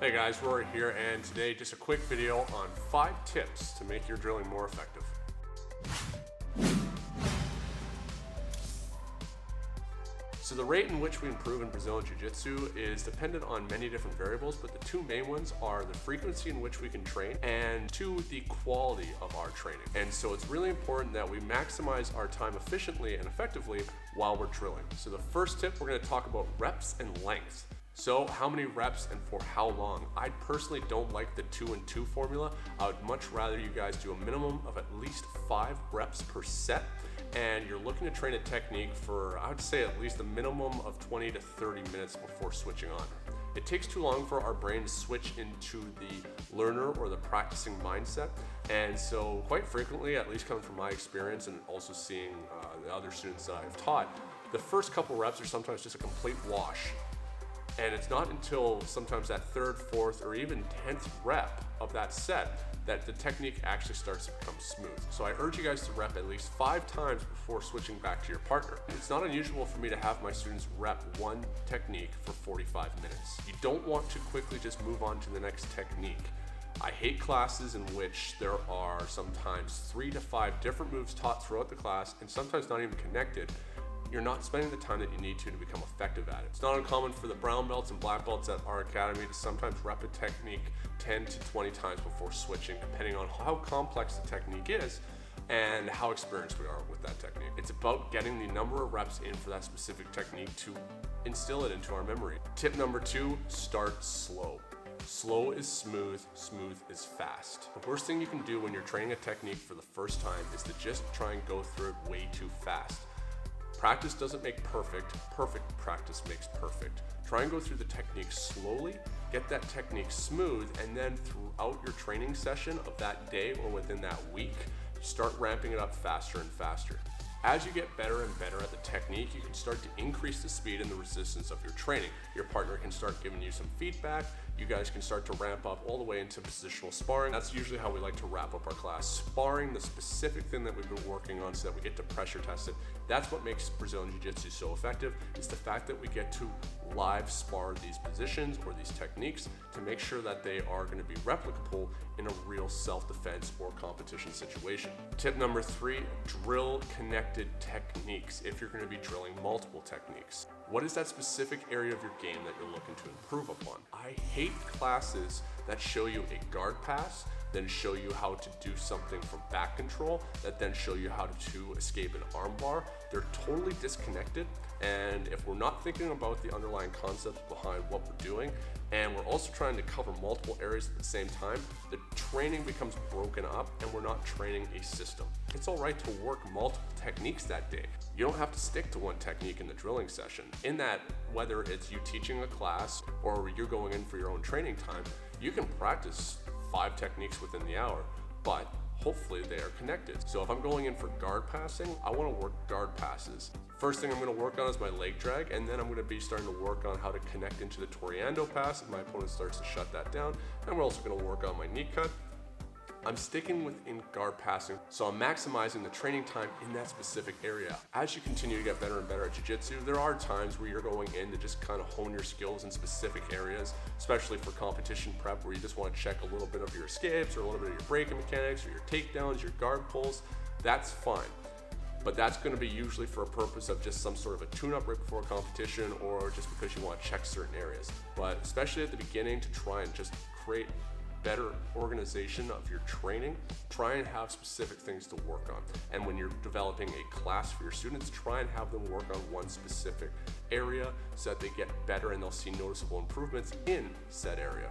Hey guys, Rory here, and today just a quick video on 5 tips to make your drilling more effective. So the rate in which we improve in Brazilian Jiu-Jitsu is dependent on many different variables, but the two main ones are the frequency in which we can train and the quality of our training. And so it's really important that we maximize our time efficiently and effectively while we're drilling. So the first tip, we're going to talk about reps and length. So how many reps and for how long? I personally don't like the 2 and 2 formula. I would much rather you guys do a minimum of at least 5 reps per set. And you're looking to train a technique for, I would say, at least a minimum of 20 to 30 minutes before switching on. It takes too long for our brain to switch into the learner or the practicing mindset. And so quite frequently, at least coming from my experience and also seeing the other students that I've taught, the first couple reps are sometimes just a complete wash. And it's not until sometimes that 3rd, 4th, or even 10th rep of that set that the technique actually starts to become smooth. So I urge you guys to rep at least 5 times before switching back to your partner. It's not unusual for me to have my students rep one technique for 45 minutes. You don't want to quickly just move on to the next technique. I hate classes in which there are sometimes 3 to 5 different moves taught throughout the class and sometimes not even connected. You're not spending the time that you need to become effective at it. It's not uncommon for the brown belts and black belts at our academy to sometimes rep a technique 10 to 20 times before switching, depending on how complex the technique is and how experienced we are with that technique. It's about getting the number of reps in for that specific technique to instill it into our memory. Tip number 2, start slow. Slow is smooth, smooth is fast. The worst thing you can do when you're training a technique for the first time is to just try and go through it way too fast. Practice doesn't make perfect, perfect practice makes perfect. Try and go through the technique slowly, get that technique smooth, and then throughout your training session of that day or within that week, start ramping it up faster and faster. As you get better and better at the technique, you can start to increase the speed and the resistance of your training. Your partner can start giving you some feedback. You guys can start to ramp up all the way into positional sparring. That's usually how we like to wrap up our class. Sparring the specific thing that we've been working on so that we get to pressure test it. That's what makes Brazilian Jiu-Jitsu so effective, is the fact that we get to live spar these positions or these techniques to make sure that they are going to be replicable in a real self-defense or competition situation. Tip number 3, drill connected techniques if you're going to be drilling multiple techniques. What is that specific area of your game that you're looking to improve upon? I hate classes that show you a guard pass, then show you how to do something from back control, that then show you how to escape an arm bar. They're totally disconnected, and if we're not thinking about the underlying concepts behind what we're doing, and we're also trying to cover multiple areas at the same time, the training becomes broken up and we're not training a system. It's all right to work multiple techniques that day. You don't have to stick to one technique in the drilling session. In that, whether it's you teaching a class or you're going in for your own training time, you can practice 5 techniques within the hour, but hopefully they are connected. So if I'm going in for guard passing, I want to work guard passes. First thing I'm going to work on is my leg drag, and then I'm going to be starting to work on how to connect into the Toriando pass if my opponent starts to shut that down. And we're also going to work on my knee cut. I'm sticking within guard passing, so I'm maximizing the training time in that specific area. As you continue to get better and better at jiu-jitsu, there are times where you're going in to just kind of hone your skills in specific areas, especially for competition prep, where you just want to check a little bit of your escapes or a little bit of your breaking mechanics or your takedowns, your guard pulls. That's fine. But that's going to be usually for a purpose of just some sort of a tune-up right before a competition, or just because you want to check certain areas. But especially at the beginning, to try and just create better organization of your training, try and have specific things to work on. And when you're developing a class for your students, try and have them work on one specific area so that they get better and they'll see noticeable improvements in said area.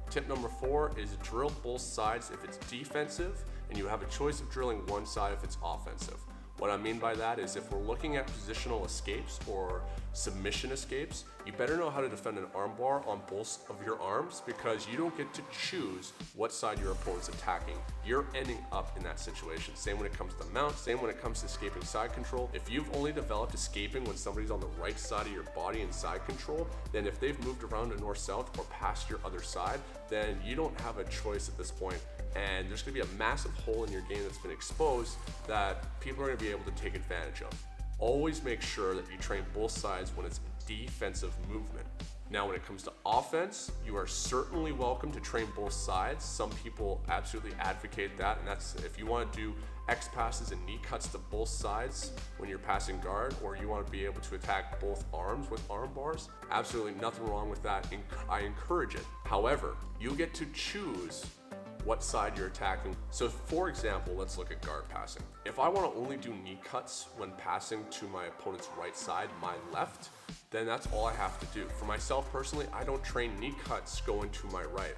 Tip number 4 is drill both sides if it's defensive, and you have a choice of drilling one side if it's offensive. What I mean by that is if we're looking at positional escapes or submission escapes, you better know how to defend an armbar on both of your arms, because you don't get to choose what side your opponent's attacking. You're ending up in that situation. Same when it comes to mount, same when it comes to escaping side control. If you've only developed escaping when somebody's on the right side of your body in side control, then if they've moved around to north-south or past your other side, then you don't have a choice at this point. And there's going to be a massive hole in your game that's been exposed that people are going to be able to take advantage of. Always make sure that you train both sides when it's defensive movement. Now, when it comes to offense, you are certainly welcome to train both sides. Some people absolutely advocate that, and that's if you want to do X passes and knee cuts to both sides when you're passing guard, or you want to be able to attack both arms with arm bars. Absolutely nothing wrong with that. I encourage it. However, you get to choose what side you're attacking. So for example, let's look at guard passing. If I want to only do knee cuts when passing to my opponent's right side, my left, then that's all I have to do. For myself personally, I don't train knee cuts going to my right.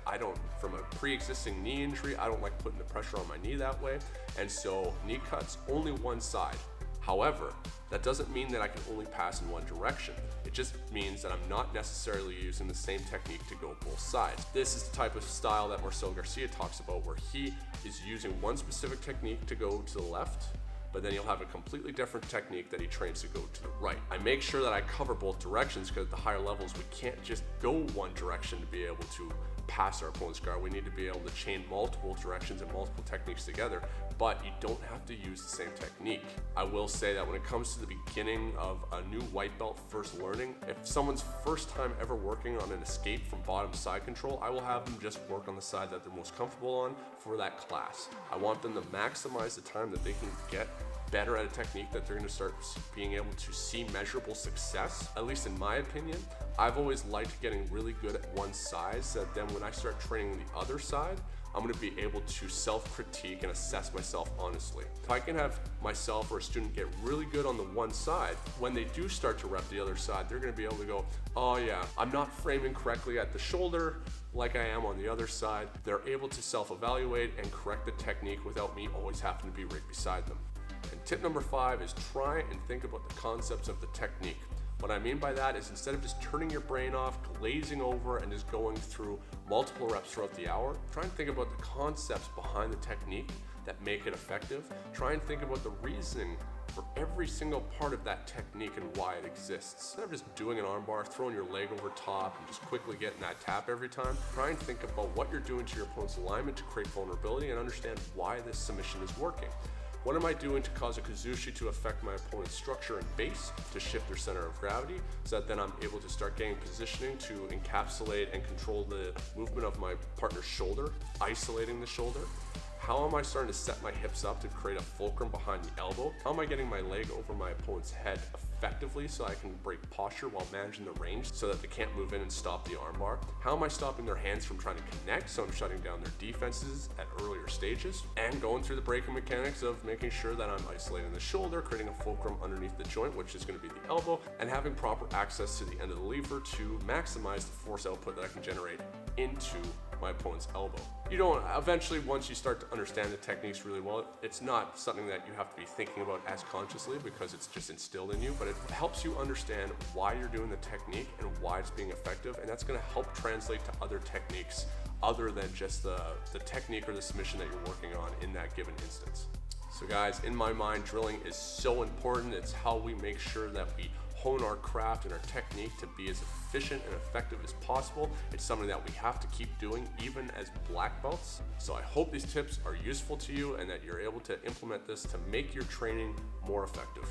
From a pre-existing knee injury, I don't like putting the pressure on my knee that way. And so knee cuts, only one side. However, that doesn't mean that I can only pass in one direction. It just means that I'm not necessarily using the same technique to go both sides. This is the type of style that Marcel Garcia talks about, where he is using one specific technique to go to the left, but then he'll have a completely different technique that he trains to go to the right. I make sure that I cover both directions, because at the higher levels, we can't just go one direction to be able to pass our opponent's guard. We need to be able to chain multiple directions and multiple techniques together, but you don't have to use the same technique. I will say that when it comes to the beginning of a new white belt first learning, if someone's first time ever working on an escape from bottom side control, I will have them just work on the side that they're most comfortable on for that class. I want them to maximize the time that they can get better at a technique that they're going to start being able to see measurable success. At least in my opinion, I've always liked getting really good at one side, so that then when I start training the other side, I'm going to be able to self-critique and assess myself honestly. If I can have myself or a student get really good on the one side, when they do start to rep the other side, they're going to be able to go, oh yeah, I'm not framing correctly at the shoulder like I am on the other side. They're able to self-evaluate and correct the technique without me always having to be right beside them. And tip number 5 is try and think about the concepts of the technique. What I mean by that is, instead of just turning your brain off, glazing over, and just going through multiple reps throughout the hour, try and think about the concepts behind the technique that make it effective. Try and think about the reasoning for every single part of that technique and why it exists. Instead of just doing an armbar, throwing your leg over top, and just quickly getting that tap every time, try and think about what you're doing to your opponent's alignment to create vulnerability and understand why this submission is working. What am I doing to cause a kazushi to affect my opponent's structure and base, to shift their center of gravity, so that then I'm able to start getting positioning to encapsulate and control the movement of my partner's shoulder, isolating the shoulder? How am I starting to set my hips up to create a fulcrum behind the elbow? How am I getting my leg over my opponent's head effectively so I can break posture while managing the range so that they can't move in and stop the armbar? How am I stopping their hands from trying to connect, so I'm shutting down their defenses at earlier stages? And going through the breaking mechanics of making sure that I'm isolating the shoulder, creating a fulcrum underneath the joint, which is going to be the elbow, and having proper access to the end of the lever to maximize the force output that I can generate into my opponent's elbow. Eventually, once you start to understand the techniques really well, it's not something that you have to be thinking about as consciously, because it's just instilled in you, but it helps you understand why you're doing the technique and why it's being effective, and that's going to help translate to other techniques other than just the technique or the submission that you're working on in that given instance. So guys, in my mind, drilling is so important. It's how we make sure that we hone our craft and our technique to be as efficient and effective as possible. It's something that we have to keep doing even as black belts. So I hope these tips are useful to you and that you're able to implement this to make your training more effective.